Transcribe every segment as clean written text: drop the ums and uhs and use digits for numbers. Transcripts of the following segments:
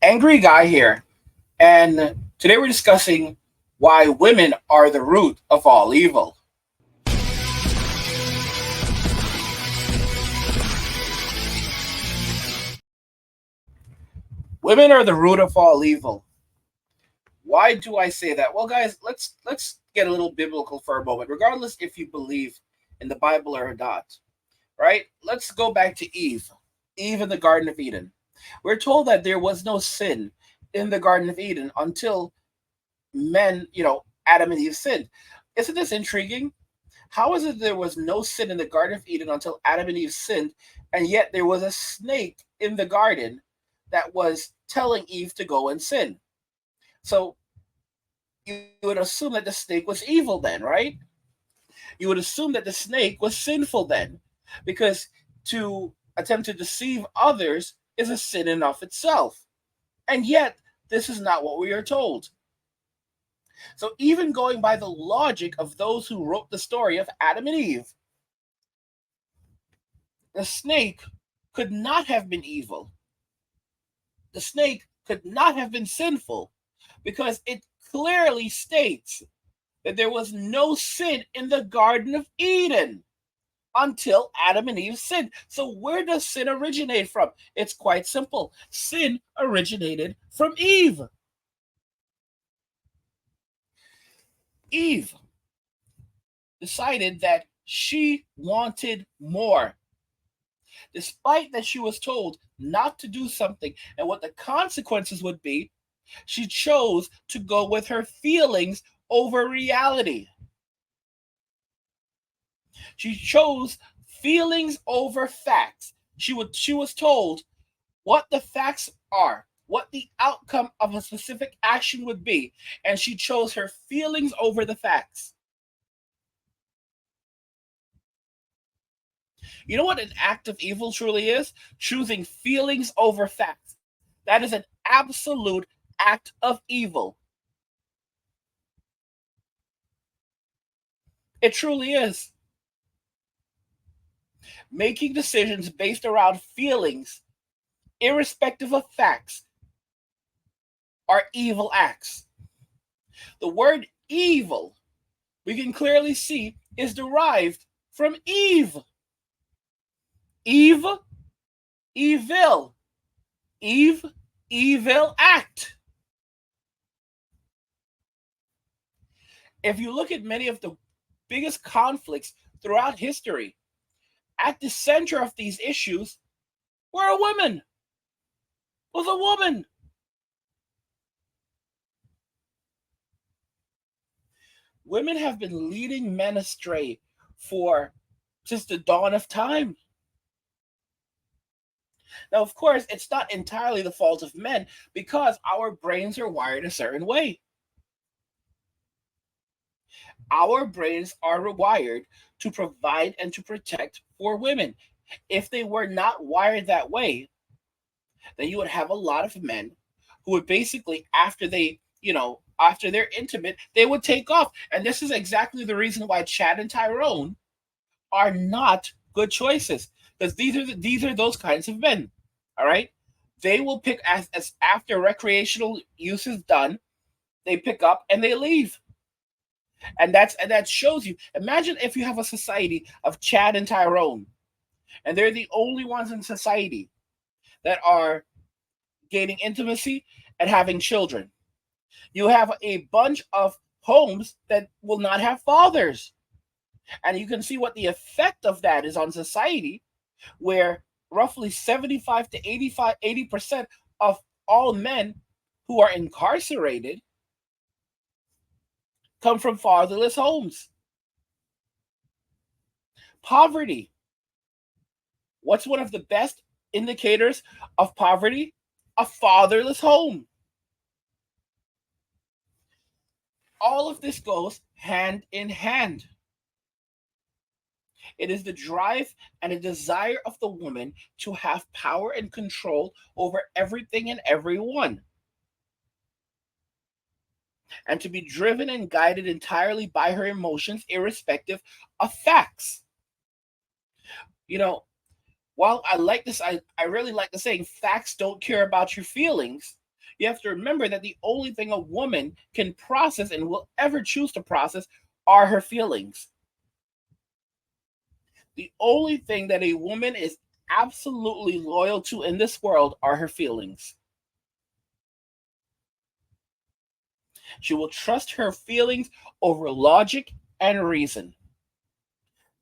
Angry Guy here, and today we're discussing why women are the root of all evil. Women are the root of all evil. Why do I say that? Well, guys, let's get a little biblical for a moment, regardless if you believe in the Bible or not. Right? Let's go back to Eve. Eve in the Garden of Eden. We're told that there was no sin in the Garden of Eden until Adam and Eve sinned. Isn't this intriguing? How is it there was no sin in the Garden of Eden until Adam and Eve sinned, and yet there was a snake in the garden that was telling Eve to go and sin? So you would assume that the snake was evil then, right? You would assume that the snake was sinful then, because to attempt to deceive others is a sin in of itself. And yet, this is not what we are told. So even going by the logic of those who wrote the story of Adam and Eve, the snake could not have been evil. The snake could not have been sinful because it clearly states that there was no sin in the Garden of Eden until Adam and Eve sinned. So where does sin originate from? It's quite simple. Sin originated from Eve. Eve decided that she wanted more. Despite that she was told not to do something and what the consequences would be, she chose to go with her feelings over reality. She chose feelings over facts. She was told what the facts are, what the outcome of a specific action would be, and she chose her feelings over the facts. You know what an act of evil truly is? Choosing feelings over facts. That is an absolute act of evil. It truly is. Making decisions based around feelings, irrespective of facts, are evil acts. The word evil, we can clearly see, is derived from Eve. Eve, evil. Eve, evil act. If you look at many of the biggest conflicts throughout history, at the center of these issues were a woman. Was a woman. Women have been leading men astray for since the dawn of time. Now, of course, it's not entirely the fault of men because our brains are wired a certain way. Our brains are rewired to provide and to protect for women. If they were not wired that way, then you would have a lot of men who would basically, after they're intimate, they would take off. And this is exactly the reason why Chad and Tyrone are not good choices, because these are those kinds of men. All right, they will pick as after recreational use is done, they pick up and they leave. And that shows you. Imagine if you have a society of Chad and Tyrone, and they're the only ones in society that are gaining intimacy and having children. You have a bunch of homes that will not have fathers. And you can see what the effect of that is on society, where roughly 75 to 80% of all men who are incarcerated come from fatherless homes. Poverty. What's one of the best indicators of poverty? A fatherless home. All of this goes hand in hand. It is the drive and a desire of the woman to have power and control over everything and everyone, and to be driven and guided entirely by her emotions, irrespective of facts. You know, while I like this, I really like the saying, facts don't care about your feelings. You have to remember that the only thing a woman can process and will ever choose to process are her feelings. The only thing that a woman is absolutely loyal to in this world are her feelings. She will trust her feelings over logic and reason.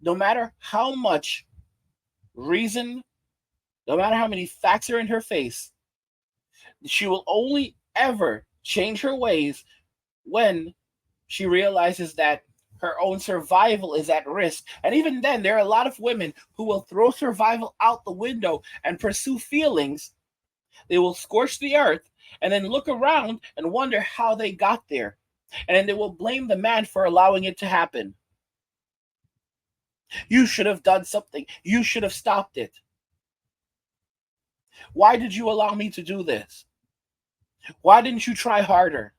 No matter how much reason, no matter how many facts are in her face, she will only ever change her ways when she realizes that her own survival is at risk. And even then, there are a lot of women who will throw survival out the window and pursue feelings. They will scorch the earth and then look around and wonder how they got there. And then they will blame the man for allowing it to happen. You should have done something. You should have stopped it. Why did you allow me to do this? Why didn't you try harder?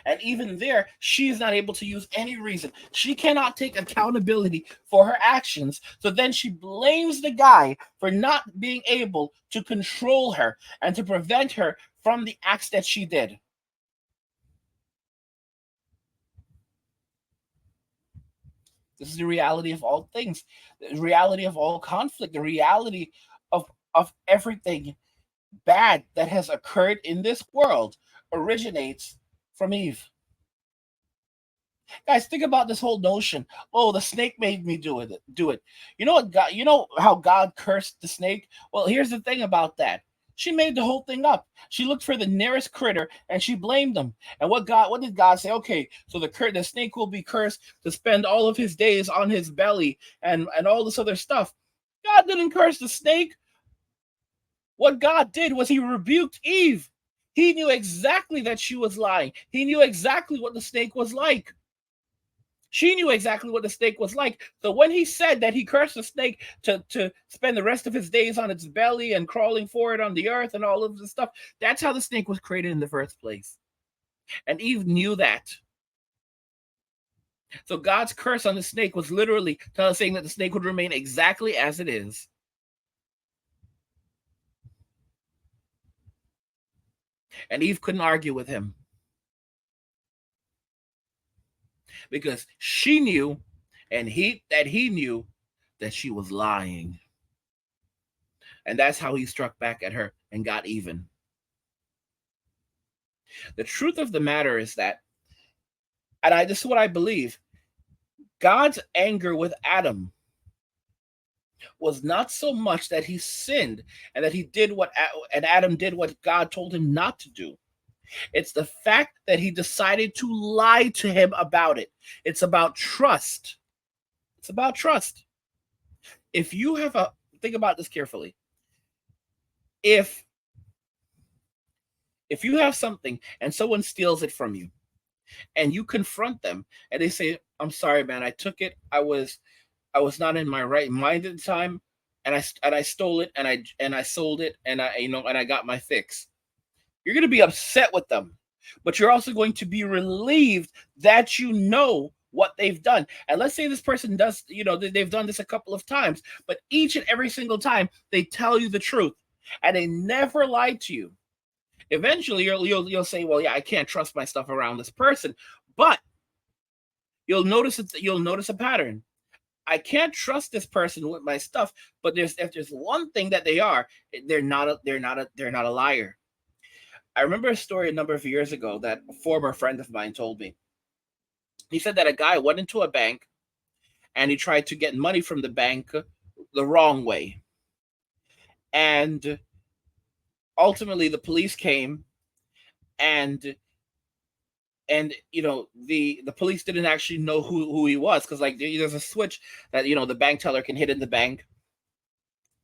And even there, she is not able to use any reason. She cannot take accountability for her actions. So then she blames the guy for not being able to control her and to prevent her from the acts that she did. This is the reality of all things, the reality of all conflict, the reality of everything bad that has occurred in this world originates from Eve. Guys, think about this whole notion. Oh, the snake made me do it. Do it. You know what God? You know how God cursed the snake? Well, here's the thing about that. She made the whole thing up. She looked for the nearest critter and she blamed them. And what did God say? Okay, so the snake will be cursed to spend all of his days on his belly and all this other stuff. God didn't curse the snake. What God did was he rebuked Eve. He knew exactly that she was lying. He knew exactly what the snake was like. She knew exactly what the snake was like. So when he said that he cursed the snake to spend the rest of his days on its belly and crawling forward on the earth and all of this stuff, that's how the snake was created in the first place. And Eve knew that. So God's curse on the snake was literally saying that the snake would remain exactly as it is. And Eve couldn't argue with him because she knew and he knew that she was lying. And that's how he struck back at her and got even. The truth of the matter is that, and this is what I believe, God's anger with Adam was not so much that he sinned and that he did and Adam did what God told him not to do. It's the fact that he decided to lie to him about it. It's about trust. It's about trust. If you have think about this carefully. If you have something and someone steals it from you and you confront them and they say, "I'm sorry, man, I took it. I was not in my right mind at the time, and I stole it and I sold it and I got my fix." You're going to be upset with them, but you're also going to be relieved that you know what they've done. And let's say this person does, they've done this a couple of times, but each and every single time they tell you the truth and they never lied to you. Eventually you'll say, "Well, yeah, I can't trust my stuff around this person." But you'll notice a pattern. I can't trust this person with my stuff, but if there's one thing that they are, they're not a liar. I remember a story a number of years ago that a former friend of mine told me. He said that a guy went into a bank and he tried to get money from the bank the wrong way. And ultimately the police came and the police didn't actually know who he was, because like there's a switch that the bank teller can hit in the bank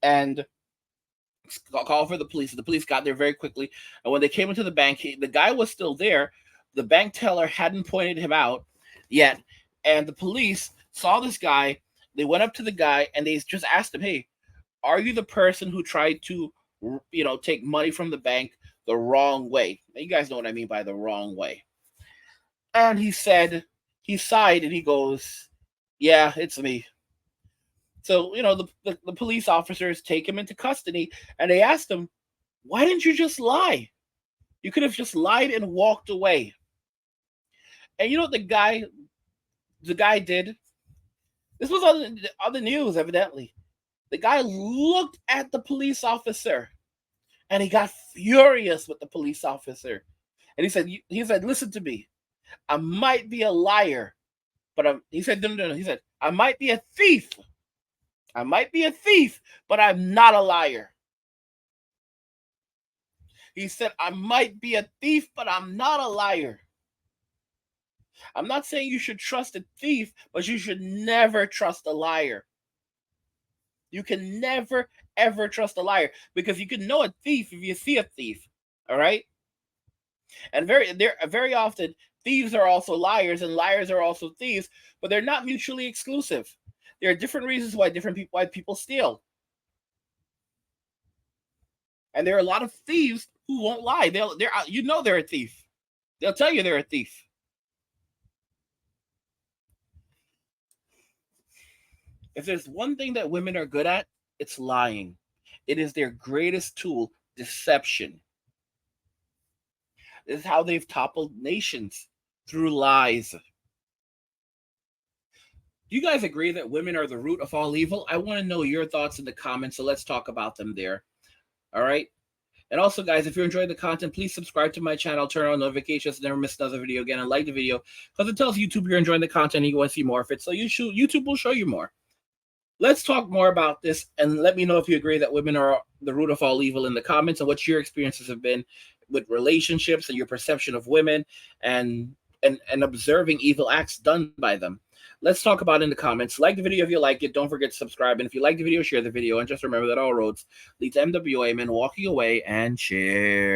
and call for the police. The police got there very quickly, and when they came into the bank, the guy was still there. The bank teller hadn't pointed him out yet, and the police saw this guy. They went up to the guy and they just asked him, "Hey, are you the person who tried to take money from the bank the wrong way?" Now, you guys know what I mean by the wrong way. And he sighed and he goes, "Yeah, it's me." So, the police officers take him into custody, and they asked him, why didn't you just lie? You could have just lied and walked away. And you know what the guy did? This was on the news, evidently. The guy looked at the police officer and he got furious with the police officer. And he said, listen to me. I might be a liar, but he said, no. He said, I might be a thief. I might be a thief, but I'm not a liar. He said, I might be a thief, but I'm not a liar. I'm not saying you should trust a thief, but you should never trust a liar. You can never, ever trust a liar, because you can know a thief if you see a thief. All right? And very often, thieves are also liars, and liars are also thieves, but they're not mutually exclusive. There are different reasons why people steal. And there are a lot of thieves who won't lie. They're a thief. They'll tell you they're a thief. If there's one thing that women are good at, it's lying. It is their greatest tool, deception. This is how they've toppled nations, through lies. Do you guys agree that women are the root of all evil? I want to know your thoughts in the comments, so let's talk about them there. All right? And also, guys, if you're enjoying the content, please subscribe to my channel, turn on notifications, never miss another video again, and like the video, because it tells YouTube you're enjoying the content and you want to see more of it, so YouTube will show you more. Let's talk more about this, and let me know if you agree that women are the root of all evil in the comments, and what your experiences have been with relationships and your perception of women, and observing evil acts done by them. Let's talk about it in the comments. Like the video if you like it. Don't forget to subscribe. And if you like the video, share the video. And just remember that all roads lead to MWA, men walking away, and share.